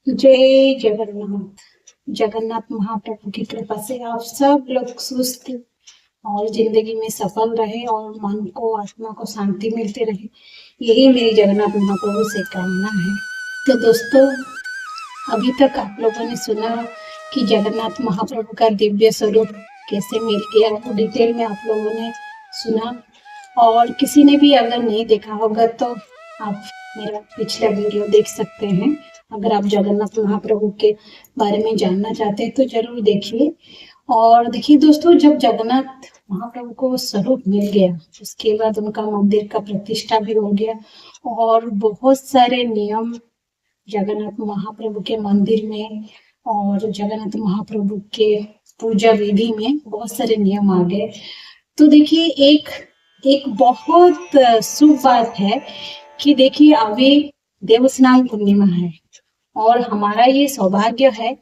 जय जगन्नाथ। जगन्नाथ महाप्रभु की कृपा से आप सब लोग सुस्त और जिंदगी में सफल रहे और मन को आत्मा को शांति मिलते रहे, यही मेरी जगन्नाथ महाप्रभु से कामना है। तो दोस्तों, अभी तक आप लोगों ने सुना कि जगन्नाथ महाप्रभु का दिव्य स्वरूप कैसे मिल गया, वो डिटेल में आप लोगों ने सुना। और किसी ने भी अगर नहीं देखा होगा तो आप मेरा पिछला वीडियो देख सकते हैं। अगर आप जगन्नाथ महाप्रभु के बारे में जानना चाहते हैं तो जरूर देखिए। और देखिए दोस्तों, जब जगन्नाथ महाप्रभु को स्वरूप मिल गया उसके बाद उनका मंदिर का प्रतिष्ठा भी हो गया और बहुत सारे नियम जगन्नाथ महाप्रभु के मंदिर में और जगन्नाथ महाप्रभु के पूजा विधि में बहुत सारे नियम आ गए। तो देखिए एक बहुत शुभ बात है कि देखिए अभी देवस्नान पूर्णिमा है और हमारा ये सौभाग्य है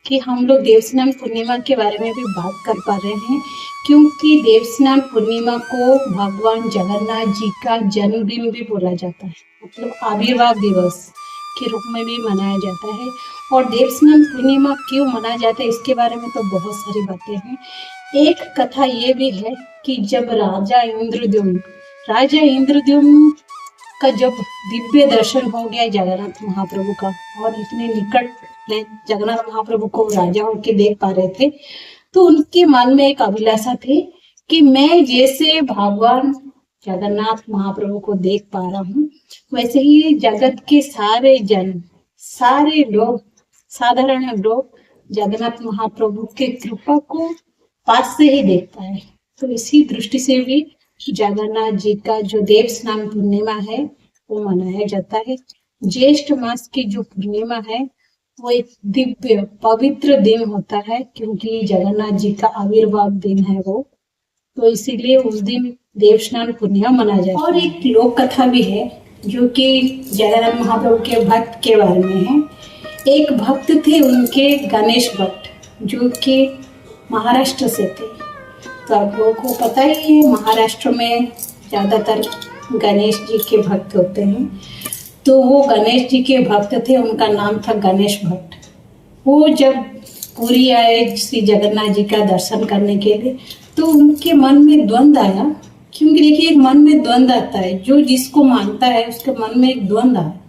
कि हम लोग देवस्नान पूर्णिमा के बारे में भी बात कर पा रहे हैं, क्योंकि देवस्नान पूर्णिमा को भगवान जगन्नाथ जी का जन्मदिन भी बोला जाता है, मतलब आविर्भाव दिवस के रूप में भी मनाया जाता है। और देवस्नान पूर्णिमा क्यों मनाया जाता है इसके बारे में तो बहुत सारी बातें हैं। एक कथा ये भी है कि जब राजा इंद्रद्युम्न का जब दिव्य दर्शन हो गया जगन्नाथ महाप्रभु का और इतने निकट में जगन्नाथ महाप्रभु को राजा होके देख पा रहे थे, तो उनके मन में एक अभिलाषा थी कि मैं जैसे भगवान जगन्नाथ महाप्रभु को देख पा रहा हूँ वैसे ही जगत के सारे लोग साधारण लोग जगन्नाथ महाप्रभु के कृपा को पास से ही देख पाए। तो इसी दृष्टि से भी जगन्नाथ जी का जो देव स्नान पूर्णिमा है वो मनाया जाता है। ज्येष्ठ मास की जो पूर्णिमा है वो एक दिव्य पवित्र दिन होता है, क्योंकि जगन्नाथ जी का आविर्भाव दिन है वो, तो इसीलिए उस दिन देव स्नान पूर्णिमा मनाया जाता है। और एक लोक कथा भी है जो कि जगन्नाथ महाप्रभु के भक्त के बारे में है। एक भक्त थे उनके गणेश भट्ट, जो कि महाराष्ट्र से थे। तो आप लोगों को पता ही है महाराष्ट्र में ज्यादातर गणेश जी के भक्त होते हैं। तो वो गणेश जी के भक्त थे, उनका नाम था गणेश भट्ट। वो जब पुरी आए श्री जगन्नाथ जी का दर्शन करने के लिए तो उनके मन में द्वंद्व आया, क्योंकि देखिए मन में द्वंद्व आता है, जो जिसको मानता है उसके मन में एक द्वंद्व आया।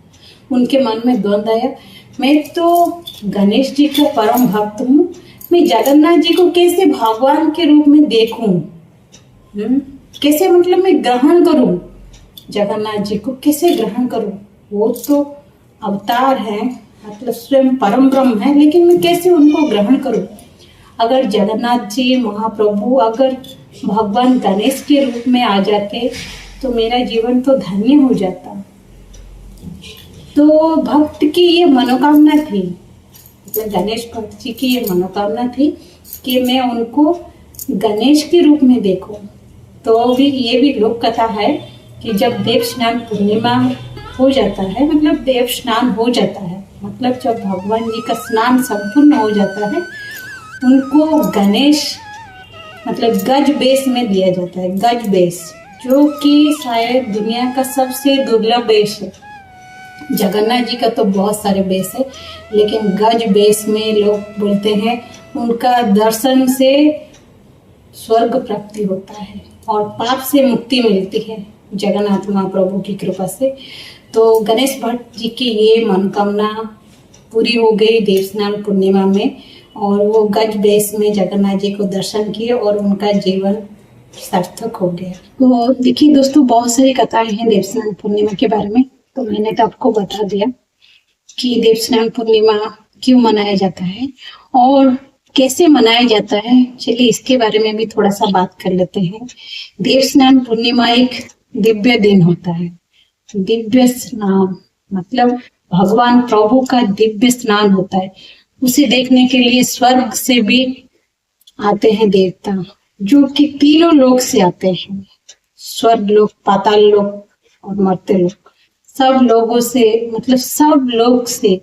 उनके मन में द्वंद्व आया, मैं तो गणेश जी का परम भक्त हूँ, मैं जगन्नाथ जी को कैसे भगवान के रूप में देखूं, कैसे मतलब मैं ग्रहण करूं, जगन्नाथ जी को कैसे ग्रहण करूं, वो तो अवतार है, मतलब स्वयं परम ब्रह्म है, लेकिन मैं कैसे उनको ग्रहण करूं। अगर जगन्नाथ जी महाप्रभु अगर भगवान गणेश के रूप में आ जाते तो मेरा जीवन तो धन्य हो जाता। तो भक्त की ये मनोकामना थी, गणेश भक्त जी की ये मनोकामना थी कि मैं उनको गणेश के रूप में देखूं। तो भी ये भी लोक कथा है कि जब देव स्नान पूर्णिमा हो जाता है, मतलब देव स्नान हो जाता है, मतलब जब भगवान जी का स्नान संपूर्ण हो जाता है, उनको गणेश मतलब गज बेस में दिया जाता है। गज बेस जो कि शायद दुनिया का सबसे दुर्लभ बेस है। जगन्नाथ जी का तो बहुत सारे बेस है, लेकिन गज बेस में लोग बोलते हैं उनका दर्शन से स्वर्ग प्राप्ति होता है और पाप से मुक्ति मिलती है जगन्नाथ महाप्रभु की कृपा से। तो गणेश भट्ट जी की ये मनोकामना पूरी हो गई देव स्नान पूर्णिमा में, और वो गज बेस में जगन्नाथ जी को दर्शन किए और उनका जीवन सार्थक हो गया। तो देखिए दोस्तों, बहुत सारी कथाएं हैं देव स्नान पूर्णिमा के बारे में, तो मैंने तो आपको बता दिया कि देव स्नान पूर्णिमा क्यों मनाया जाता है और कैसे मनाया जाता है। चलिए इसके बारे में भी थोड़ा सा बात कर लेते हैं। देव स्नान पूर्णिमा एक दिव्य दिन होता है। दिव्य स्नान मतलब भगवान प्रभु का दिव्य स्नान होता है। उसे देखने के लिए स्वर्ग से भी आते हैं देवता, जो कि तीनों लोक से आते हैं, स्वर्ग लोक, पाताल लोक और मर्त्य लोक। सब लोगों से मतलब सब लोग से,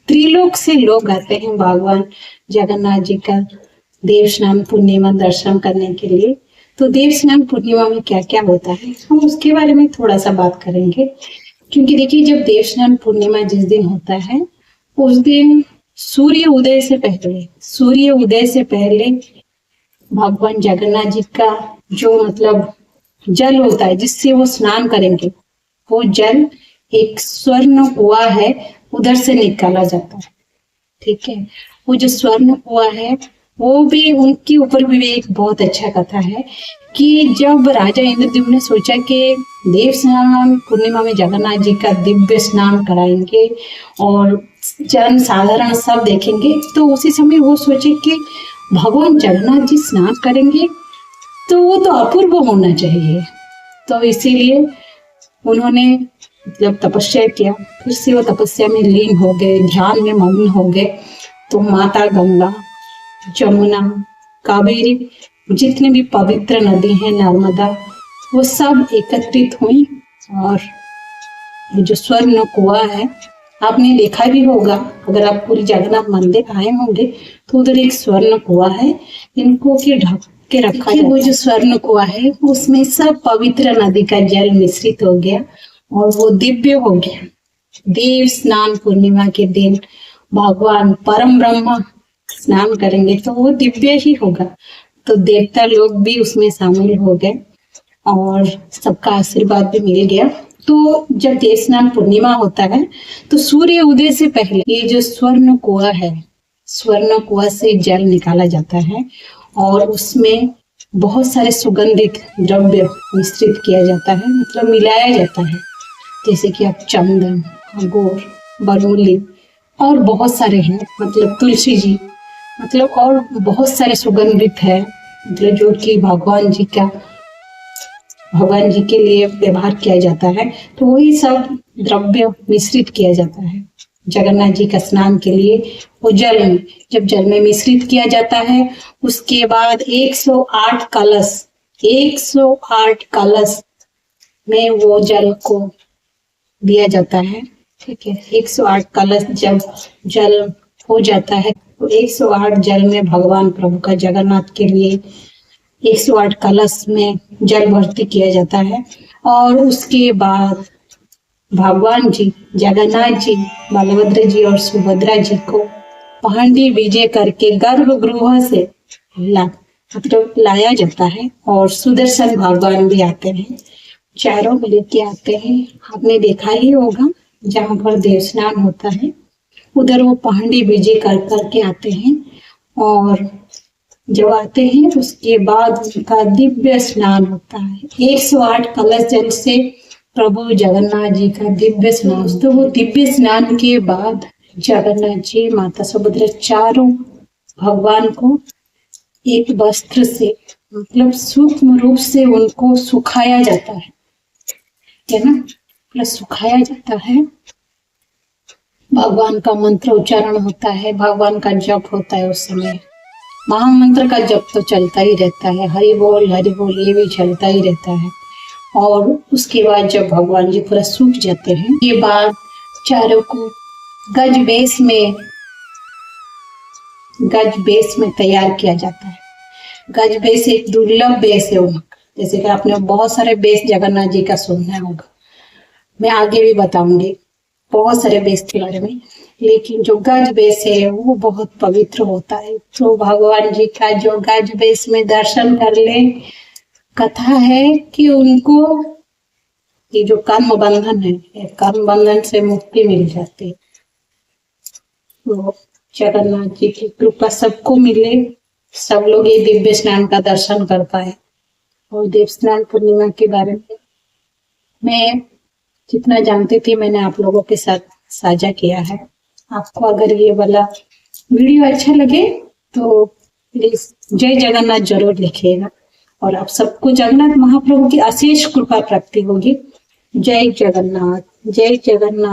त्रिलोक से लोग आते हैं भगवान जगन्नाथ जी का देव स्नान पूर्णिमा दर्शन करने के लिए। तो तो देव स्नान पूर्णिमा में क्या क्या होता है हम उसके बारे में थोड़ा सा बात करेंगे। क्योंकि देखिए, जब देव स्नान पूर्णिमा जिस दिन होता है उस दिन सूर्य उदय से पहले भगवान जगन्नाथ जी का जो मतलब जल होता है जिससे वो स्नान करेंगे, वो जल एक स्वर्ण कुआं है उधर से निकाला जाता है। ठीक है, वो जो स्वर्ण कुआं है वो भी उनके ऊपर भी एक बहुत अच्छा कथा है कि जब राजा इंद्रद्युम्न ने सोचा कि देव स्नान पूर्णिमा में जगन्नाथ जी का दिव्य स्नान कराएंगे और जन साधारण सब देखेंगे, तो उसी समय वो सोचे कि भगवान जगन्नाथ जी स्नान करेंगे तो वो तो अपूर्व होना चाहिए। तो इसीलिए उन्होंने जब तपस्या किया, फिर से वो तपस्या में लीन हो गए, ध्यान में मग्न हो गए। तो माता गंगा, जमुना, कावेरी, जितने भी पवित्र नदी हैं, नर्मदा, वो सब एकत्रित हुई और ये जो स्वर्ण कुआं है, आपने देखा भी होगा अगर आप पूरी जगन्नाथ मंदिर आए होंगे तो उधर एक स्वर्ण कुआं है, इनको के ढक के रखा है। वो जो स्वर्ण कुआं है उसमें सब पवित्र नदी का जल मिश्रित हो गया और वो दिव्य हो गया। देव स्नान पूर्णिमा के दिन भगवान परम ब्रह्म स्नान करेंगे तो वो दिव्य ही होगा। तो देवता लोग भी उसमें शामिल हो गए और सबका आशीर्वाद भी मिल गया। तो जब देव स्नान पूर्णिमा होता है तो सूर्य उदय से पहले ये जो स्वर्ण कुआं है, स्वर्ण कुआं से जल निकाला जाता है और उसमें बहुत सारे सुगंधित द्रव्य मिश्रित किया जाता है, मतलब मिलाया जाता है, जैसे कि आप चंदन, अगोर, बरमूली और बहुत सारे हैं, मतलब तुलसी जी, मतलब और बहुत सारे सुगंधित है, मतलब जो कि भगवान जी के लिए व्यवहार किया जाता है। तो वही सब द्रव्य मिश्रित किया जाता है जगन्नाथ जी का स्नान के लिए। वो जल में मिश्रित किया जाता है, उसके बाद 108 कलश में वो जल को दिया जाता है। ठीक है, 108 कलश जब जल हो जाता है तो 108 जल में भगवान प्रभु का जगन्नाथ के लिए 108 कलश में जल भर्ती किया जाता है। और उसके बाद भगवान जी जगन्नाथ जी, बलभद्र जी और सुभद्रा जी को पहंडी विजय करके गर्भगृह से लाया जाता है और सुदर्शन भगवान भी आते हैं, चारों लेके आते हैं। आपने देखा ही होगा जहाँ पर देव स्नान होता है उधर वो पहंडी विजय करके आते हैं और जब आते हैं उसके बाद उनका दिव्य स्नान होता है। 108 कलश जल से प्रभु जगन्नाथ जी का दिव्य स्नान। तो वो दिव्य स्नान के बाद जगन्नाथ जी, माता सुभद्रा, चारों भगवान को एक वस्त्र से, मतलब सूक्ष्म रूप से उनको सुखाया जाता है ना, प्लस सुखाया जाता है। भगवान का मंत्र उच्चारण होता है, भगवान का जप होता है। उस समय महामंत्र का जप तो चलता ही रहता है, हरि बोल ये भी चलता ही रहता है। और उसके बाद जब भगवान जी पूरा सूख जाते हैं, ये बाद चारों को गज बेस में तैयार किया जाता है। गज बेस एक दुर्लभ बेस है उनका, जैसे कि आपने बहुत सारे बेस जगन्नाथ जी का सुना होगा, मैं आगे भी बताऊंगी बहुत सारे बेस के बारे में, लेकिन जो गज बेस है वो बहुत पवित्र होता है। तो भगवान जी का जो गज बेस में दर्शन कर ले, कथा है कि उनको ये जो कर्म बंधन से मुक्ति मिल जाती है। तो जगन्नाथ जी की कृपा सबको मिले, सब लोग ये दिव्य स्नान का दर्शन कर पाए। और देव स्नान पूर्णिमा के बारे में मैं जितना जानती थी मैंने आप लोगों के साथ साझा किया है। आपको अगर ये वाला वीडियो अच्छा लगे तो प्लीज जय जगन्नाथ जरूर लिखिएगा और आप सबको जगन्नाथ महाप्रभु की अशेष कृपा प्राप्ति होगी। जय जगन्नाथ, जय जगन्नाथ।